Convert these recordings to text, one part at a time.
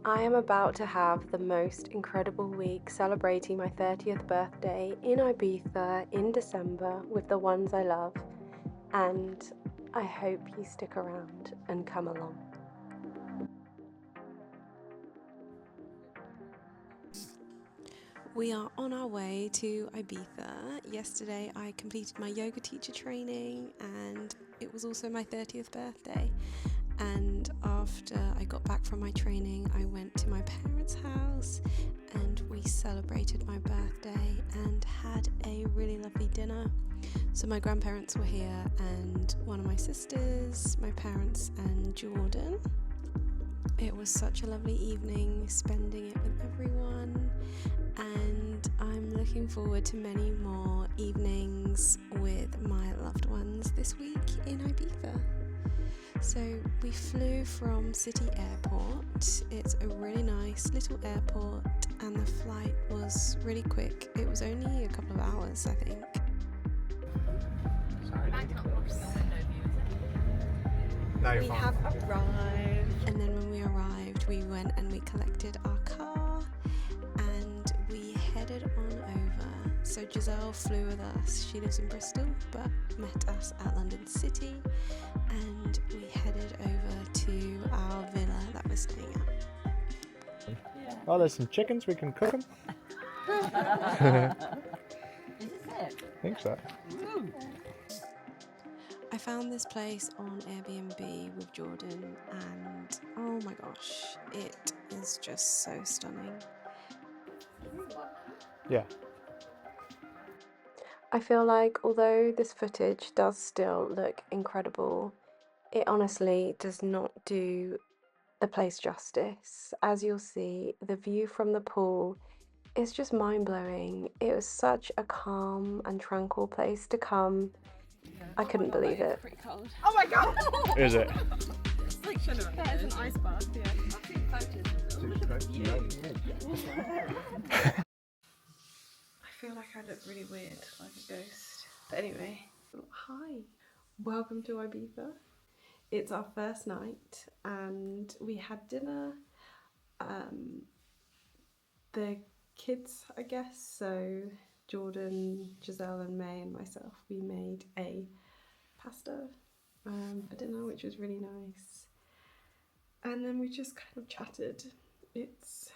I am about to have the most incredible week celebrating my 30th birthday in Ibiza in December with the ones I love, and I hope you stick around and come along. We are on our way to Ibiza. Yesterday I completed my yoga teacher training and it was also my 30th birthday. And after I got back from my training, I went to my parents' house and we celebrated my birthday and had a really lovely dinner. So my grandparents were here and one of my sisters, my parents and Jordan. It was such a lovely evening spending it with everyone, and I'm looking forward to many more evenings with my loved ones this week in Ibiza. So we flew from City Airport. It's a really nice little airport and the flight was really quick. It was only a couple of hours, I think. We have arrived, and then when we arrived we went and we collected our car and we headed on over. So Giselle flew with us. She lives in Bristol but met us at London City, and we headed over to our villa that we're staying at. Oh, there's some chickens, we can cook them. Is this it? I think so. I found this place on Airbnb with Jordan and oh my gosh, it is just so stunning. Yeah. I feel like although this footage does still look incredible, it honestly does not do the place justice. As you'll see, the view from the pool is just mind-blowing. It was such a calm and tranquil place to come. I couldn't believe it. Pretty cold. Oh my god! Is it? It's like there's an ice bath, yeah. I've seen photos. I feel like I look really weird, like a ghost. But anyway. Hi, welcome to Ibiza. It's our first night and we had dinner. The kids, I guess, so Jordan, Giselle and May and myself, we made a pasta for dinner, which was really nice. And then we just kind of chatted. It's,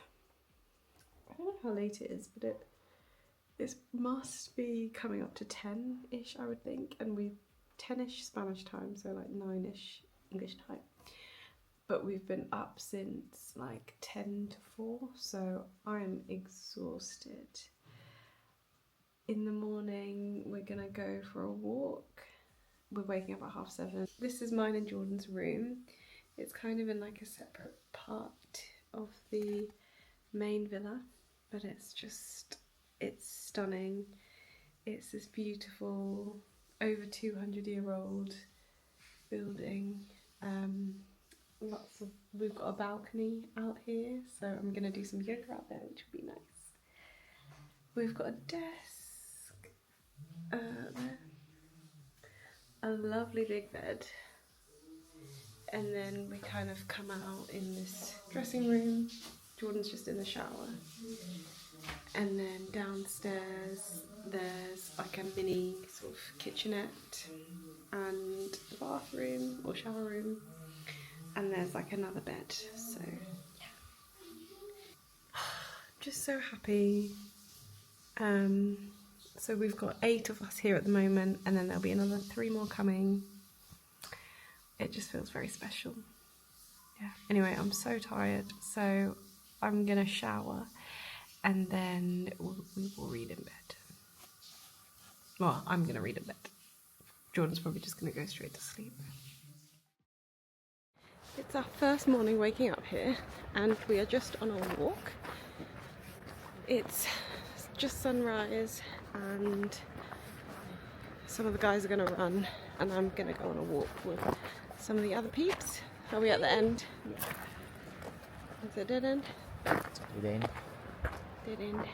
I don't know how late it is, but it must be coming up to 10-ish, I would think, and we 10-ish Spanish time, so like 9-ish English time. But we've been up since like 10 to 4, so I'm exhausted. In the morning, we're gonna go for a walk. We're waking up at 7:30. This is mine and Jordan's room. It's kind of in like a separate part of the main villa, but it's stunning. It's this beautiful, over 200-year-old building. We've got a balcony out here, so I'm gonna do some yoga out there, which will be nice. We've got a desk there, a lovely big bed, and then we kind of come out in this dressing room. Jordan's just in the shower, and then downstairs there's like a mini sort of kitchenette and a bathroom or shower room, and there's like another bed. So yeah, just so happy. So we've got 8 of us here at the moment, and then there'll be another 3 more coming. It just feels very special. Yeah. Anyway, I'm so tired, so I'm gonna shower and then we will read in bed. Well, I'm gonna read in bed. Jordan's probably just gonna go straight to sleep. It's our first morning waking up here and we are just on a walk. It's just sunrise and some of the guys are going to run and I'm going to go on a walk with some of the other peeps. Are we at the end? Yeah. Is it dead end? Dead end. Dead end.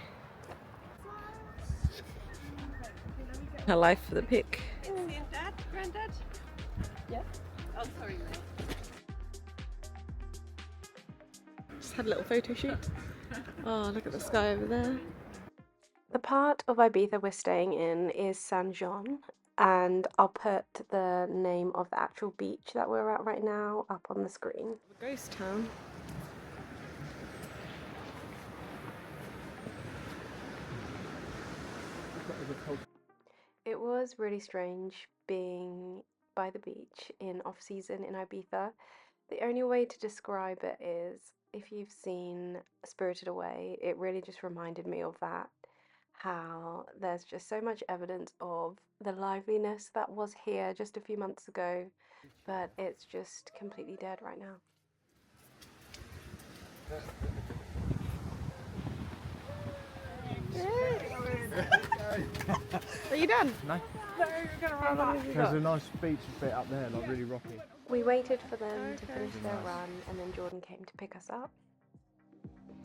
Her life for the pic. Dad? Granddad? Yeah. Oh, sorry, mate. Just had a little photo shoot. Oh, look at the sky over there. The part of Ibiza we're staying in is San Jean, and I'll put the name of the actual beach that we're at right now up on the screen. Ghost town. It was really strange being by the beach in off-season in Ibiza. The only way to describe it is, if you've seen Spirited Away, it really just reminded me of that. How there's just so much evidence of the liveliness that was here just a few months ago, but it's just completely dead right now. Are you done? No. No, you're gonna run back. There's a nice beach bit up there, like really rocky. We waited for them to finish their run, and then Jordan came to pick us up.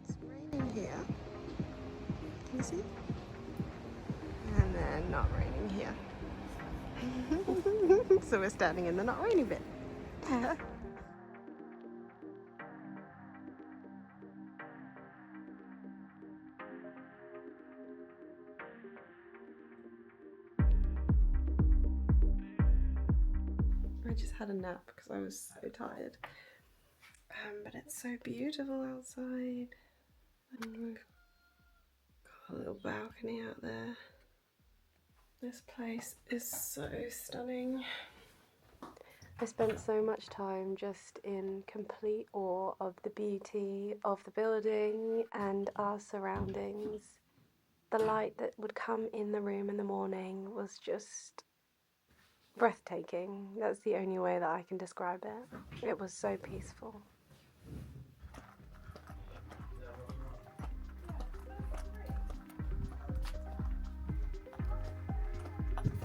It's raining here. Can you see? And then not raining here. So we're standing in the not raining bit. I just had a nap because I was so tired. But it's so beautiful outside. And we've got a little balcony out there. This place is so stunning. I spent so much time just in complete awe of the beauty of the building and our surroundings. The light that would come in the room in the morning was just breathtaking. That's the only way that I can describe it. It was so peaceful.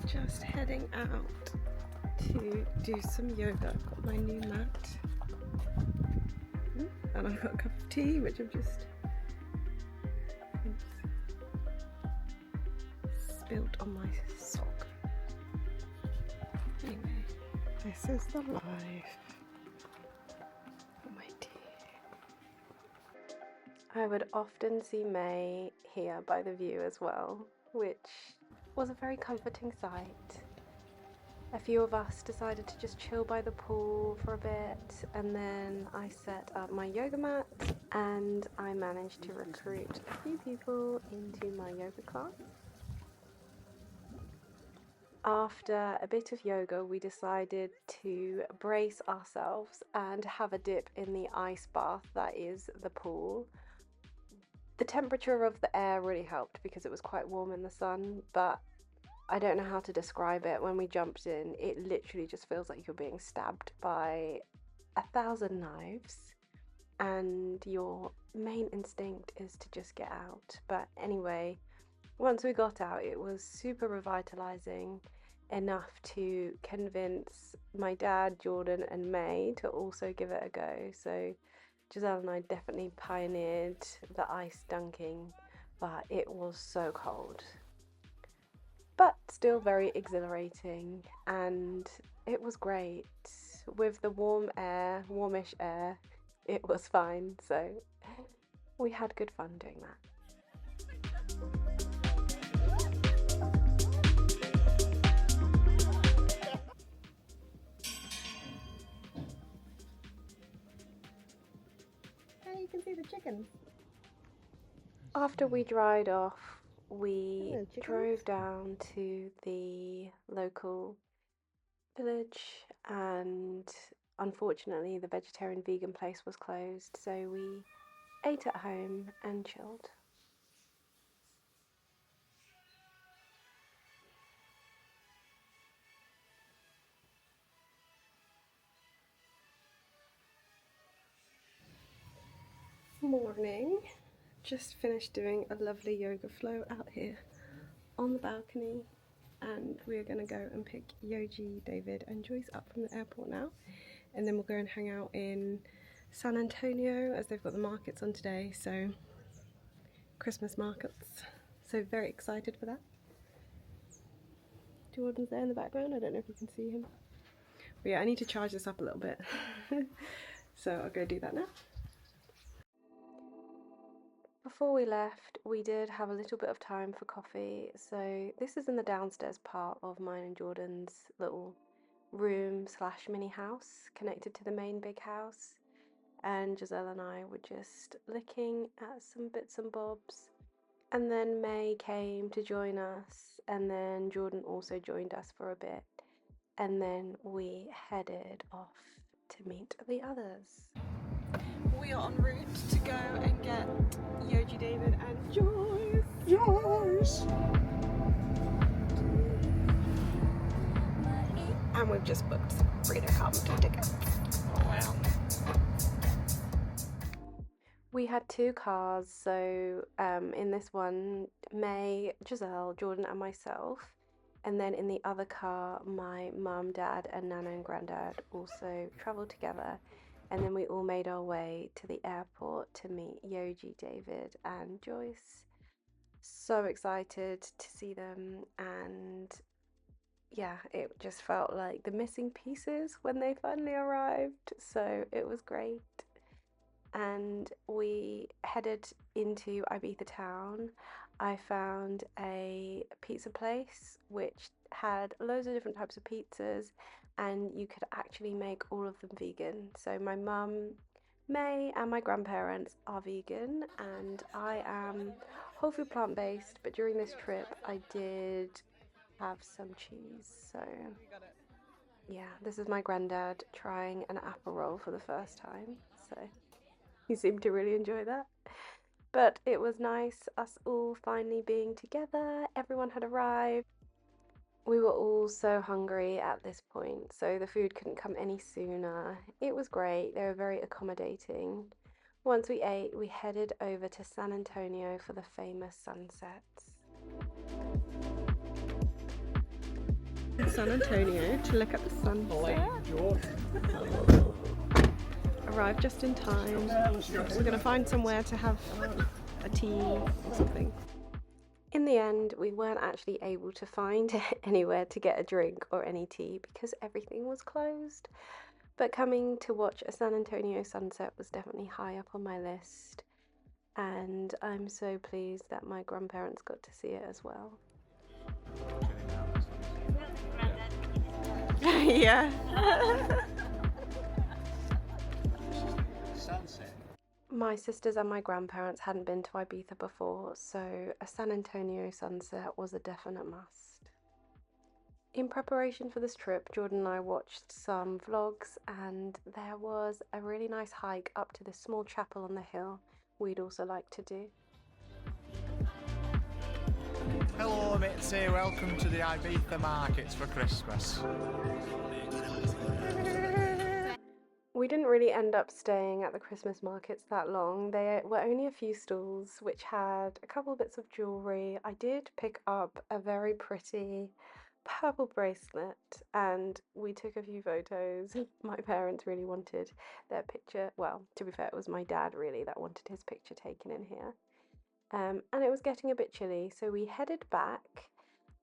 Just heading out to do some yoga. I've got my new mat. And I've got a cup of tea, which I've just spilled on my sock. Anyway, this is the life. My tea. I would often see May here by the view as well, which was a very comforting sight. A few of us decided to just chill by the pool for a bit, and then I set up my yoga mat and I managed to recruit a few people into my yoga class. After a bit of yoga, we decided to brace ourselves and have a dip in the ice bath that is the pool. The temperature of the air really helped because it was quite warm in the sun, but I don't know how to describe it. When we jumped in, it literally just feels like you're being stabbed by 1,000 knives, and your main instinct is to just get out. But anyway, once we got out, it was super revitalizing, enough to convince my dad, Jordan and May to also give it a go. So Giselle and I definitely pioneered the ice dunking, but it was so cold. But still very exhilarating, and it was great. With the warm air, warmish air, it was fine, so we had good fun doing that. Hey, you can see the chickens. After we dried off, we drove down to the local village, and unfortunately the vegetarian vegan place was closed, so we ate at home and chilled. Morning. Just finished doing a lovely yoga flow out here on the balcony, and we're going to go and pick Yoji, David and Joyce up from the airport now, and then we'll go and hang out in San Antonio as they've got the markets on today, so Christmas markets, so very excited for that. Jordan's there in the background, I don't know if you can see him, but yeah, I need to charge this up a little bit. So I'll go do that now. Before we left, we did have a little bit of time for coffee. So this is in the downstairs part of mine and Jordan's little room slash mini house connected to the main big house. And Giselle and I were just looking at some bits and bobs. And then May came to join us, and then Jordan also joined us for a bit. And then we headed off to meet the others. We are en route to go and get Yogi, David and Joyce. Joyce! And we've just booked some Freedom Carpenter tickets. Oh wow. We had 2 cars, so in this one, May, Giselle, Jordan and myself. And then in the other car, my mum, dad and Nana and granddad also travelled together. And then we all made our way to the airport to meet Yogi, David and Joyce. So excited to see them, and yeah, it just felt like the missing pieces when they finally arrived. So it was great. And we headed into Ibiza town. I found a pizza place which had loads of different types of pizzas, and you could actually make all of them vegan. So my mum, May, and my grandparents are vegan, and I am whole food plant-based, but during this trip I did have some cheese. So yeah, this is my granddad trying an apple roll for the first time, so he seemed to really enjoy that. But it was nice, us all finally being together. Everyone had arrived. We were all so hungry at this point, so the food couldn't come any sooner. It was great, they were very accommodating. Once we ate, we headed over to San Antonio for the famous sunsets. San Antonio to look at the sunset. Arrived just in time. We're going to find somewhere to have a tea or something. In the end, we weren't actually able to find anywhere to get a drink or any tea because everything was closed. But coming to watch a San Antonio sunset was definitely high up on my list. And I'm so pleased that my grandparents got to see it as well. Yeah. My sisters and my grandparents hadn't been to Ibiza before, so a San Antonio sunset was a definite must. In preparation for this trip, Jordan and I watched some vlogs, and there was a really nice hike up to this small chapel on the hill we'd also like to do. Hello Mitzi, welcome to the Ibiza markets for Christmas. We didn't really end up staying at the Christmas markets that long. There were only a few stalls which had a couple bits of jewellery. I did pick up a very pretty purple bracelet and we took a few photos. My parents really wanted their picture. Well, to be fair, it was my dad really that wanted his picture taken in here. And it was getting a bit chilly, so we headed back.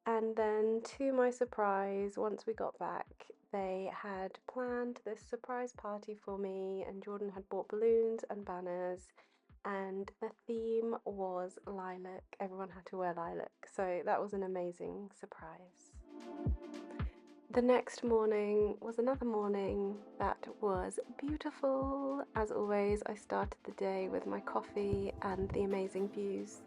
And then, to my surprise, once we got back, they had planned this surprise party for me, and Jordan had bought balloons and banners, and the theme was lilac. Everyone had to wear lilac, so that was an amazing surprise. The next morning was another morning that was beautiful. As always, I started the day with my coffee and the amazing views.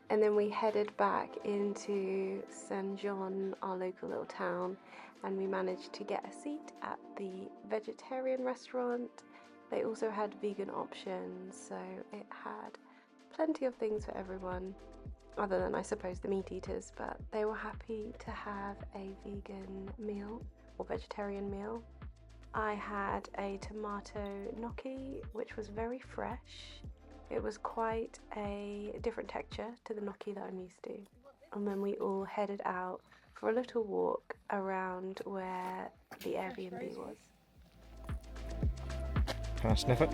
And then we headed back into Saint Jean, our local little town, and we managed to get a seat at the vegetarian restaurant. They also had vegan options, so it had plenty of things for everyone, other than I suppose the meat eaters, but they were happy to have a vegan meal or vegetarian meal. I had a tomato gnocchi, which was very fresh. It was quite a different texture to the gnocchi that I'm used to. And then we all headed out for a little walk around where the Airbnb was. Can I sniff it?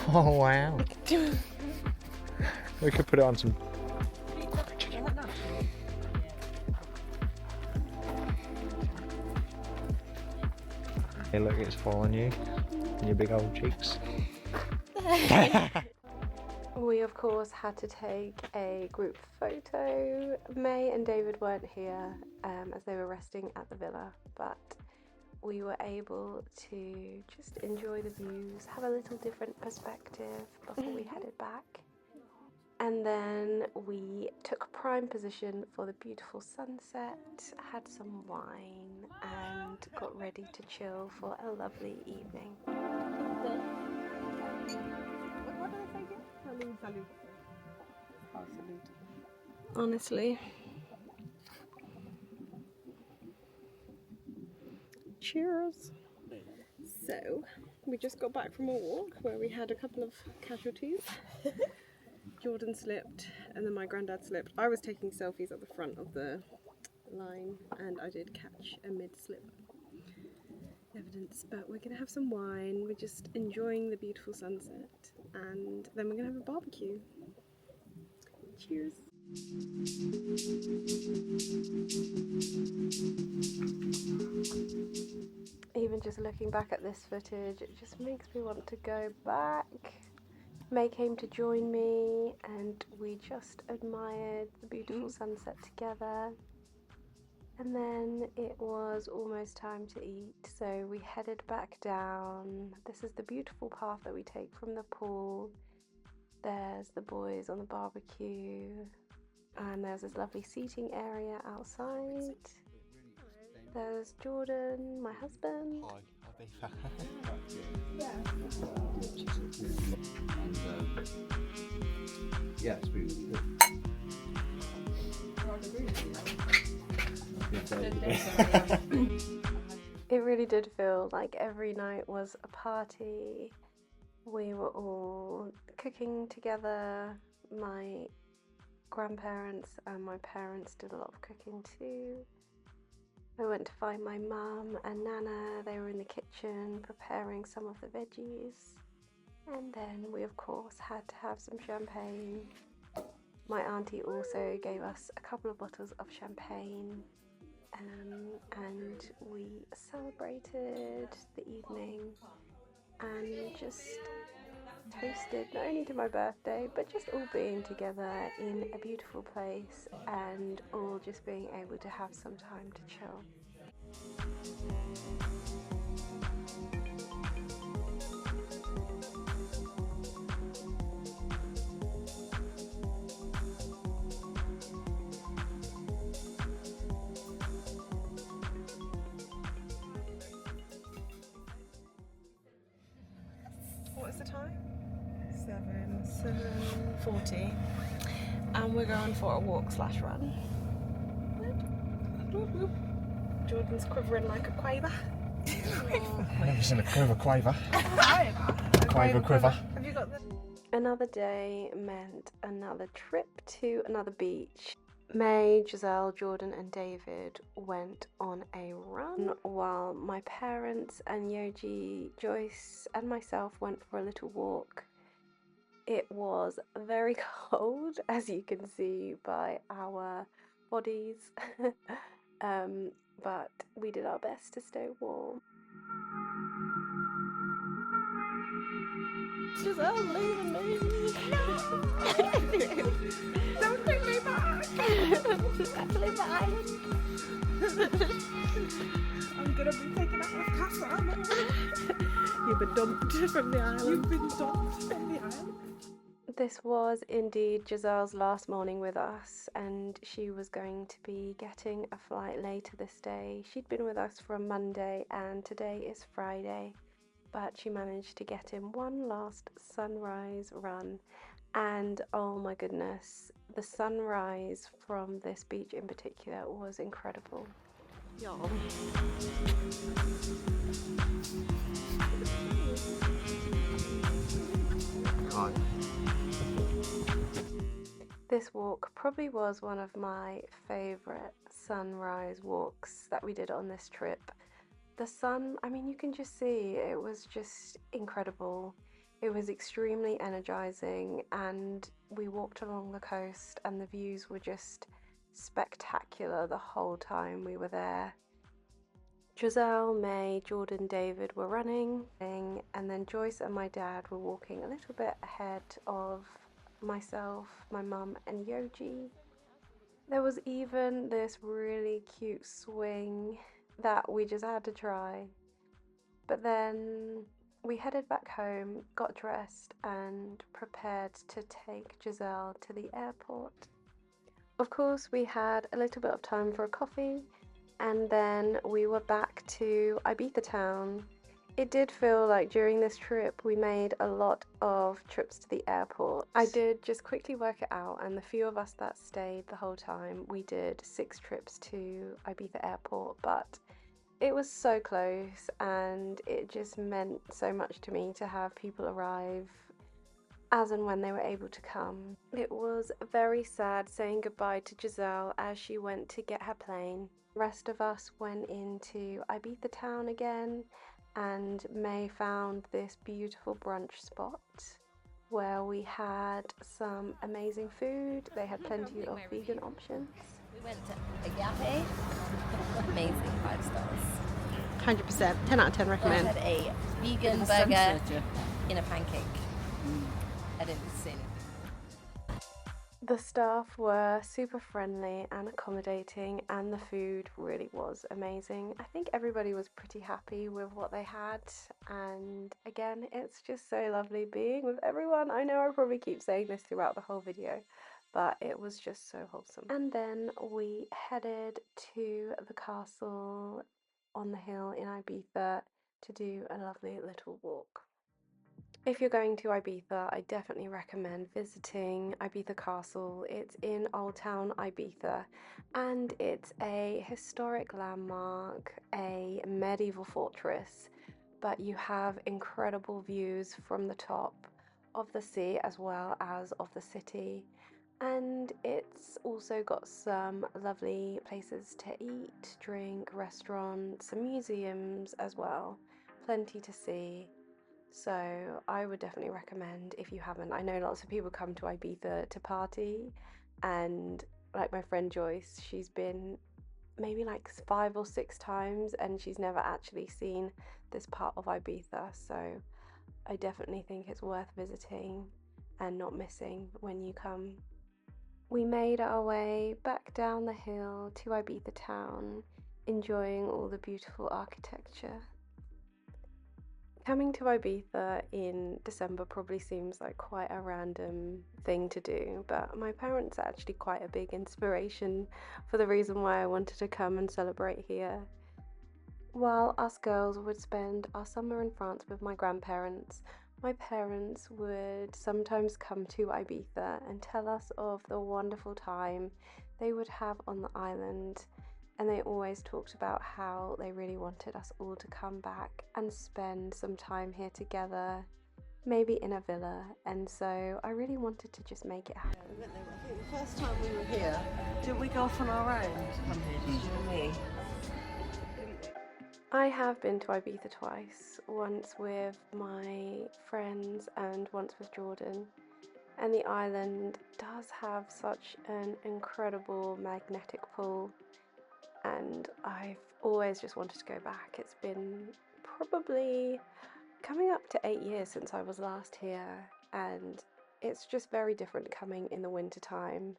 Oh wow. We could put it on some chicken. Hey look, it's following you. and your big old cheeks. We of course had to take a group photo. May and David weren't here as they were resting at the villa, but we were able to just enjoy the views, have a little different perspective before we headed back. And then we took prime position for the beautiful sunset, had some wine and got ready to chill for a lovely evening. Honestly. Cheers. So, we just got back from a walk where we had a couple of casualties. Jordan slipped and then my granddad slipped. I was taking selfies at the front of the line and I did catch a mid-slip evidence, but we're going to have some wine. We're just enjoying the beautiful sunset and then we're going to have a barbecue. Cheers. Even just looking back at this footage, it just makes me want to go back. May came to join me and we just admired the beautiful sunset together. And then it was almost time to eat, so we headed back down. This is the beautiful path that we take from the pool. There's the boys on the barbecue and there's this lovely seating area outside. There's Jordan, my husband. Hi, Ibiza. Yeah, it's been really good. It really did feel like every night was a party. We were all cooking together. My grandparents and my parents did a lot of cooking too. I went to find my mum and Nana. They were in the kitchen preparing some of the veggies. And then we of course had to have some champagne. My auntie also gave us a couple of bottles of champagne and we celebrated the evening and just toasted not only to my birthday but just all being together in a beautiful place and all just being able to have some time to chill. What is the time? 7:40, and we're going for a walk/run. Jordan's quivering like a quaver. Never seen a quiver. Quaver. Have you got the... Another day meant another trip to another beach. May, Giselle, Jordan and David went on a run while my parents and Yogi, Joyce and myself went for a little walk. It was very cold, as you can see by our bodies, but we did our best to stay warm. Giselle's leaving me! No! Don't bring me back! She's got to leave the island! I'm gonna be taken out of Casa. You've been dumped from the island. You've been dumped from the island. This was indeed Giselle's last morning with us, and she was going to be getting a flight later this day. She'd been with us from Monday and today is Friday, but she managed to get in one last sunrise run, and oh my goodness, the sunrise from this beach in particular was incredible. Y'all. Hi. This walk probably was one of my favourite sunrise walks that we did on this trip. The sun, I mean, you can just see it was just incredible. It was extremely energizing, and we walked along the coast and the views were just spectacular the whole time we were there. Giselle, May, Jordan, David were running, and then Joyce and my dad were walking a little bit ahead of myself, my mum, and Yoji. There was even this really cute swing that we just had to try. But then we headed back home, got dressed, and prepared to take Giselle to the airport. Of course, we had a little bit of time for a coffee, and then we were back to Ibiza town. It did feel like during this trip we made a lot of trips to the airport. I did just quickly work it out, and the few of us that stayed the whole time, we did 6 trips to Ibiza airport, but it was so close and it just meant so much to me to have people arrive as and when they were able to come. It was very sad saying goodbye to Giselle as she went to get her plane. The rest of us went into Ibiza town again, and May found this beautiful brunch spot where we had some amazing food. They had plenty of vegan options. We went to Agape. Amazing, 5 stars. 100%, 10 out of 10 I recommend. had a vegan burger in a pancake. I didn't see anything. The staff were super friendly and accommodating, and the food really was amazing. I think everybody was pretty happy with what they had, and again, it's just so lovely being with everyone. I know I probably keep saying this throughout the whole video, but it was just so wholesome. And then we headed to the castle on the hill in Ibiza to do a lovely little walk. If you're going to Ibiza, I definitely recommend visiting Ibiza Castle. It's in Old Town Ibiza, and it's a historic landmark, a medieval fortress, but you have incredible views from the top of the sea as well as of the city. And it's also got some lovely places to eat, drink, restaurants, some museums as well. Plenty to see. So I would definitely recommend if you haven't. I know lots of people come to Ibiza to party, and like my friend Joyce, she's been maybe like 5 or 6 times and she's never actually seen this part of Ibiza. So I definitely think it's worth visiting and not missing when you come. We made our way back down the hill to Ibiza town, enjoying all the beautiful architecture. Coming to Ibiza in December probably seems like quite a random thing to do, but my parents are actually quite a big inspiration for the reason why I wanted to come and celebrate here. While us girls would spend our summer in France with my grandparents, my parents would sometimes come to Ibiza and tell us of the wonderful time they would have on the island. And they always talked about how they really wanted us all to come back and spend some time here together, maybe in a villa. And so I really wanted to just make it happen. I think the first time we were here, didn't we go off on our own to come here, just you and me? I have been to Ibiza twice, once with my friends and once with Jordan. And the island does have such an incredible magnetic pull, and I've always just wanted to go back. It's been probably coming up to 8 years since I was last here, and it's just very different coming in the winter time.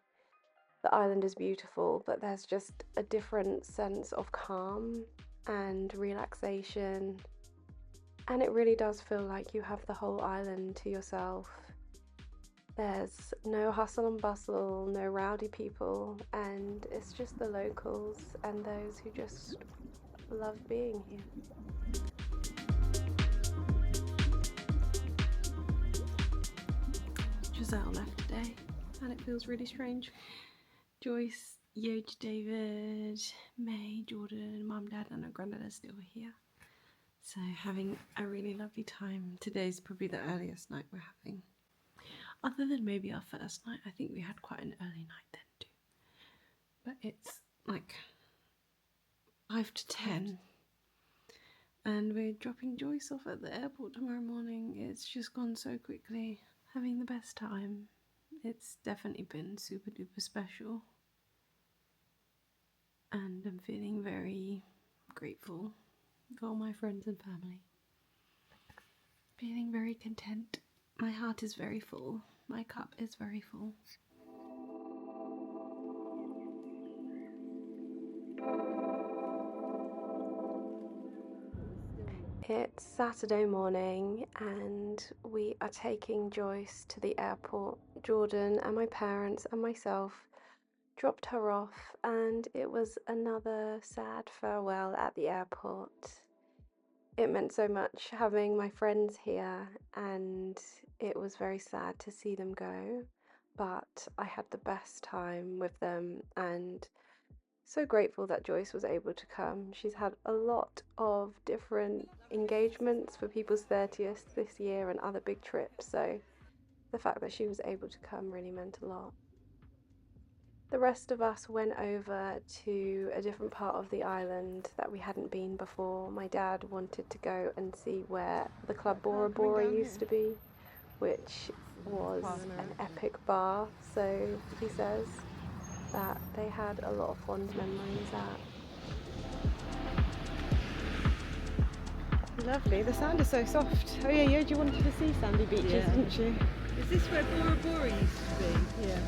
The island is beautiful, but there's just a different sense of calm and relaxation, and it really does feel like you have the whole island to yourself. There's no hustle and bustle, no rowdy people, and it's just the locals and those who just love being here. Giselle left today, and it feels really strange. Joyce, Yoji, David, May, Jordan, Mum, Dad, and our granddad are still here. So having a really lovely time. Today's probably the earliest night we're having. Other than maybe our first night, I think we had quite an early night then too. But it's like 5 to 10. And we're dropping Joyce off at the airport tomorrow morning. It's just gone so quickly. Having the best time. It's definitely been super duper special. And I'm feeling very grateful with all my friends and family. Feeling very content. My heart is very full. My cup is very full. It's Saturday morning and we are taking Joyce to the airport. Jordan and my parents and myself dropped her off, and it was another sad farewell at the airport. It meant so much having my friends here, and it was very sad to see them go, but I had the best time with them and so grateful that Joyce was able to come. She's had a lot of different engagements for people's 30th this year and other big trips, so the fact that she was able to come really meant a lot. The rest of us went over to a different part of the island that we hadn't been before. My dad wanted to go and see where the Club Bora used to be, which was an epic bar, so he says that they had a lot of fond memories at. Lovely, the sand is so soft. Oh yeah, you wanted to see sandy beaches, didn't you? Is this where Bora Bora used to be? Yeah.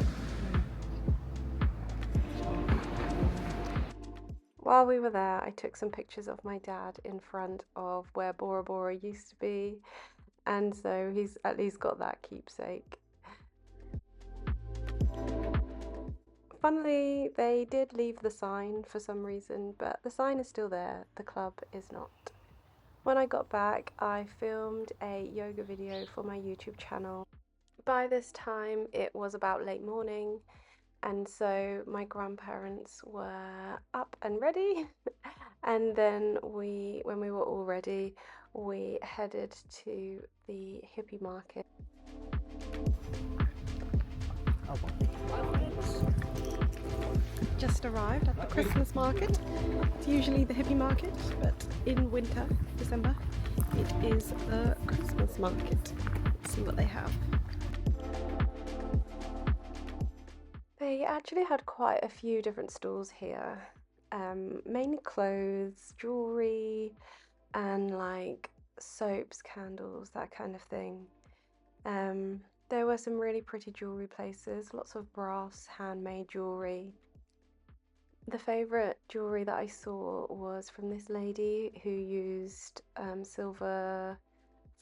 While we were there, I took some pictures of my dad in front of where Bora Bora used to be, and so he's at least got that keepsake. Funnily, they did leave the sign for some reason, but the sign is still there, the club is not. When I got back, I filmed a yoga video for my YouTube channel. By this time, it was about late morning, and so my grandparents were up and ready, and then when we were all ready, we headed to the Hippie Market. Just arrived at the Christmas market. It's usually the Hippie Market, but in winter, December, it is the Christmas market. Let's see what they have. They actually had quite a few different stalls here, mainly clothes, jewellery, and like soaps, candles, that kind of thing. There were some really pretty jewellery places, lots of brass, handmade jewellery. The favourite jewellery that I saw was from this lady who used silver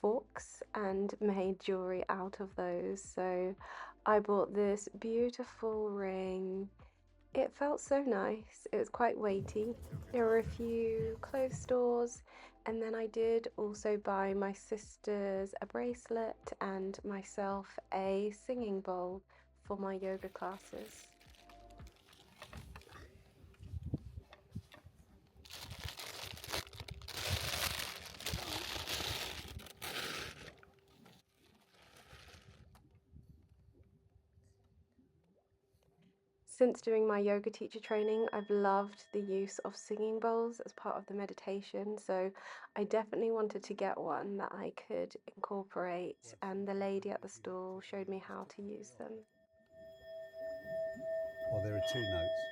forks and made jewellery out of those, so I bought this beautiful ring. It felt so nice. It was quite weighty. There were a few clothes stores, and then I did also buy my sisters a bracelet and myself a singing bowl for my yoga classes. Since doing my yoga teacher training, I've loved the use of singing bowls as part of the meditation, so I definitely wanted to get one that I could incorporate, and the lady at the stall showed me how to use them. Well, there are two notes.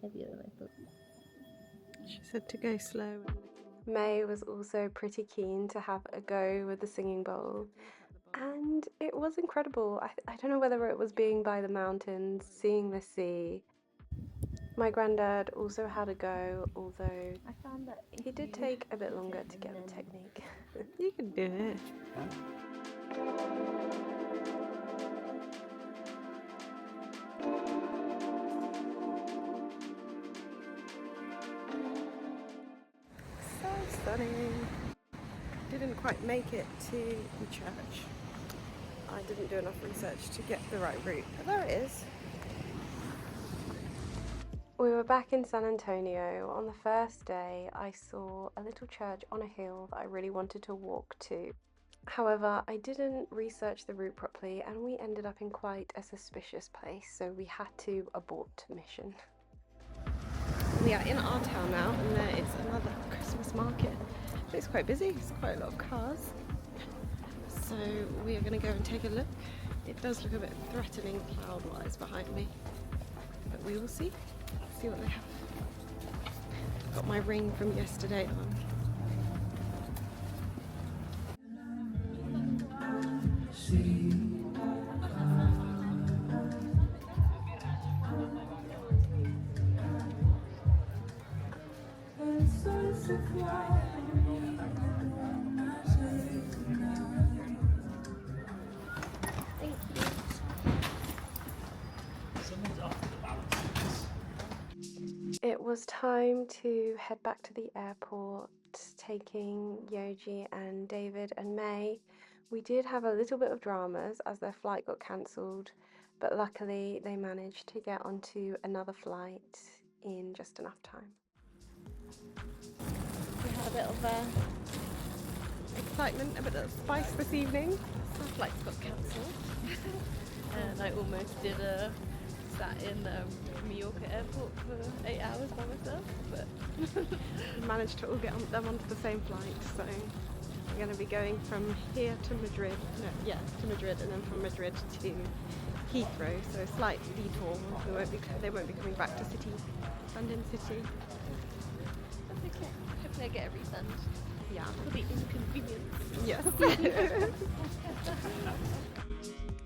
Heavier than I thought. She said to go slow. May was also pretty keen to have a go with the singing bowl, and it was incredible. I don't know whether it was being by the mountains, seeing the sea. My granddad also had a go, although I found that he did take a bit longer to get the technique. You can do it. So stunning. Didn't quite make it to the church. I didn't do enough research to get the right route, but there it is. We were back in San Antonio. On the first day, I saw a little church on a hill that I really wanted to walk to. However, I didn't research the route properly, and we ended up in quite a suspicious place, so we had to abort mission. We are in our town now, and there is another Christmas market. It's quite busy, it's quite a lot of cars. So we are going to go and take a look. It does look a bit threatening cloud-wise behind me, but we will see. Let's see what they have. Got my ring from yesterday on. It was time to head back to the airport, taking Yoji and David and May. We did have a little bit of dramas as their flight got cancelled, but luckily they managed to get onto another flight in just enough time. We had a bit of excitement, a bit of spice this evening. Some flights got cancelled and I almost did sat in Mallorca airport for 8 hours by myself, but managed to all get them onto the same flight. So we're going to be going from here to Madrid, to Madrid, and then from Madrid to Heathrow. So a slight detour. They won't be coming back to London City. That's okay. Hopefully I get a refund. Yeah, For the inconvenience. yes.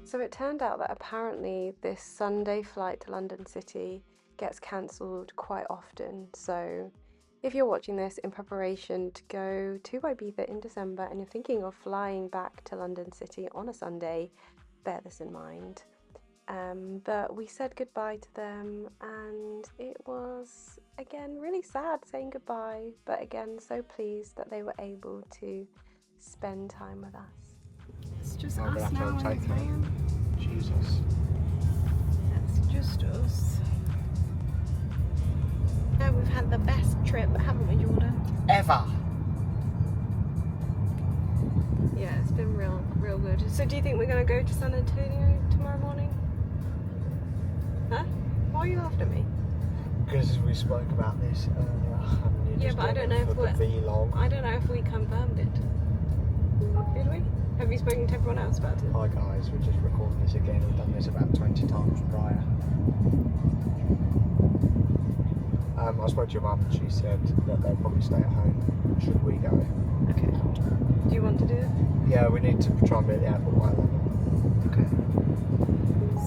So it turned out that apparently this Sunday flight to London City gets cancelled quite often. So if you're watching this in preparation to go to Ibiza in December and you're thinking of flying back to London City on a Sunday, bear this in mind. But we said goodbye to them and it was, again, really sad saying goodbye, but again, so pleased that they were able to spend time with us. It's just us now in the van. Jesus. It's just us. Now we've had the best trip, haven't we, Jordan? Ever. Yeah, it's been real good. So do you think we're going to go to San Antonio tomorrow morning? Huh? Why are you laughing at me? Because we spoke about this earlier. Yeah, but I don't know if I don't know if we confirmed it. Did we? Have you spoken to everyone else about it? Hi guys, we're just recording this again. We've done this about 20 times prior. I spoke to your mum and she said that they'll probably stay at home should we go. Okay. Do you want to do it? Yeah, we need to try and be at the airport by 11. Okay.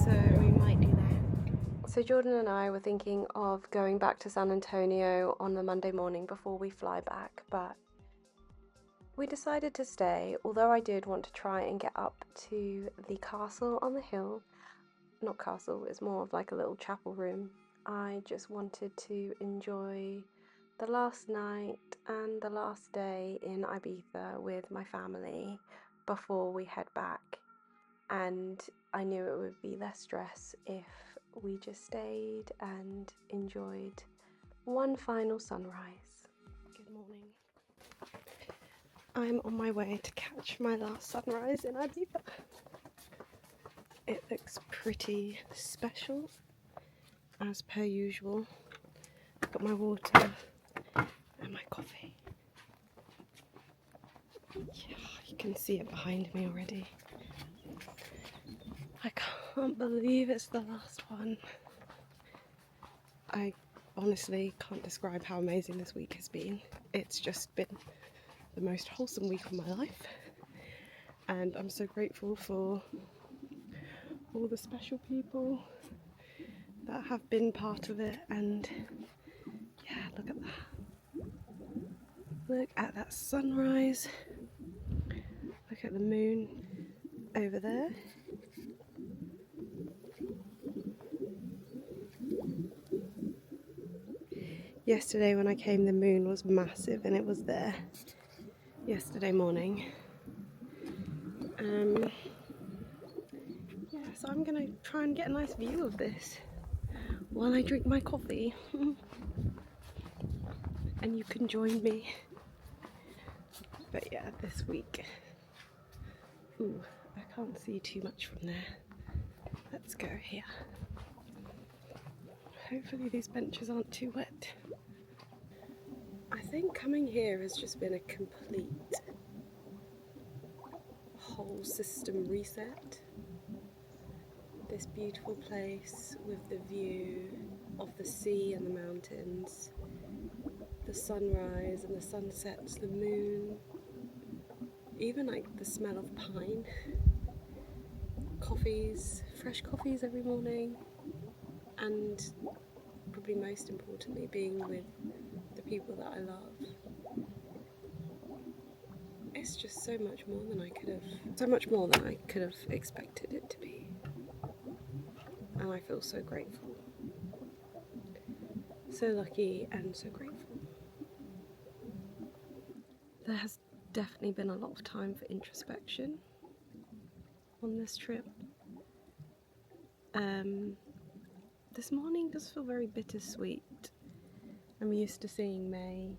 So we might do that. So Jordan and I were thinking of going back to San Antonio on the Monday morning before we fly back, but we decided to stay, although I did want to try and get up to the castle on the hill. Not castle, it's more of like a little chapel room. I just wanted to enjoy the last night and the last day in Ibiza with my family before we head back. And I knew it would be less stress if we just stayed and enjoyed one final sunrise. Good morning. I'm on my way to catch my last sunrise in Ibiza. It looks pretty special, as per usual. I've got my water and my coffee. Yeah, you can see it behind me already. I can't believe it's the last one. I honestly can't describe how amazing this week has been. It's just been the most wholesome week of my life, and I'm so grateful for all the special people that have been part of it. And yeah, look at that. Look at that sunrise. Look at the moon over there. Yesterday when I came, the moon was massive and it was there yesterday morning. Yeah, so I'm gonna try and get a nice view of this while I drink my coffee. And you can join me. But yeah, this week. Ooh, I can't see too much from there. Let's go here. Hopefully these benches aren't too wet. I think coming here has just been a complete whole system reset. this beautiful place with the view of the sea and the mountains, the sunrise and the sunsets, the moon, even like the smell of pine, coffees, fresh coffees every morning, and probably most importantly being with the people that I love. It's just so much more than I could have expected it to be. And I feel so grateful. So lucky and so grateful. There has definitely been a lot of time for introspection on this trip. This morning does feel very bittersweet. I'm used to seeing May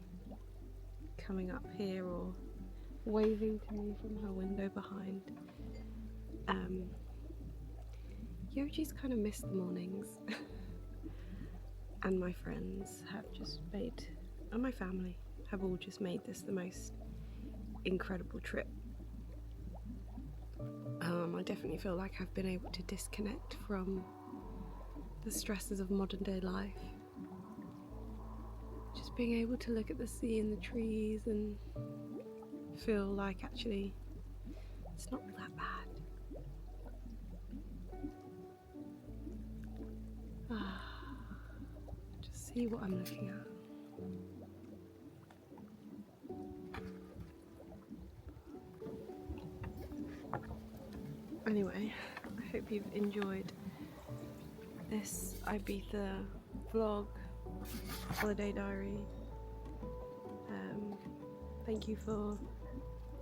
coming up here or waving to me from her window behind. Yoji's kind of missed the mornings. And my friends have just made, and my family have all just made this the most incredible trip. I definitely feel like I've been able to disconnect from the stresses of modern day life. Just being able to look at the sea and the trees and feel like actually it's not that bad. Just see what I'm looking at. Anyway, I hope you've enjoyed this Ibiza vlog, holiday diary. Thank you for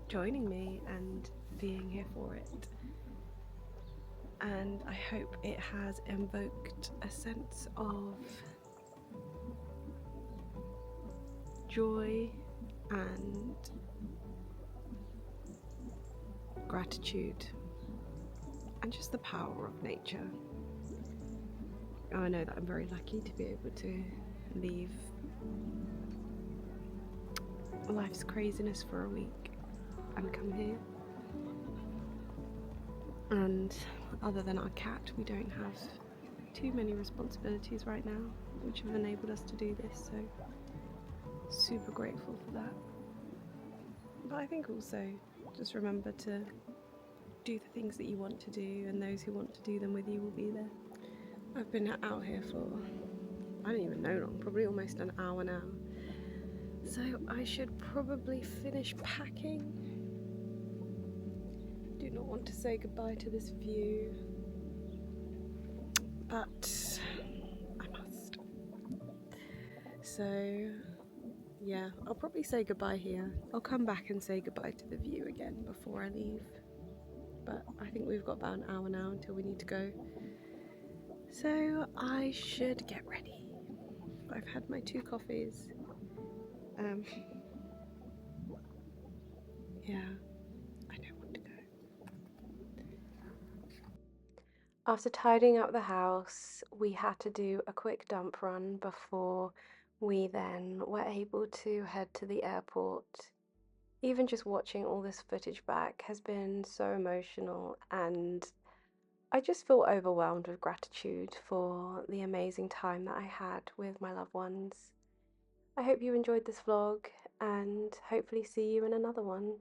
joining me and being here for it. And I hope it has invoked a sense of joy and gratitude and just the power of nature. I know that I'm very lucky to be able to leave life's craziness for a week and come here. And other than our cat, we don't have too many responsibilities right now, which have enabled us to do this, so super grateful for that. But I think also just remember to do the things that you want to do, and those who want to do them with you will be there. I've been out here for, I don't even know long, probably almost an hour now. So I should probably finish packing. Do not want to say goodbye to this view, but I must. So yeah, I'll probably say goodbye here. I'll come back and say goodbye to the view again before I leave. But I think we've got about an hour now until we need to go. So I should get ready. I've had my 2 coffees. Yeah, I don't want to go. After tidying up the house, we had to do a quick dump run before we then were able to head to the airport. Even just watching all this footage back has been so emotional, and I just feel overwhelmed with gratitude for the amazing time that I had with my loved ones. I hope you enjoyed this vlog and hopefully see you in another one.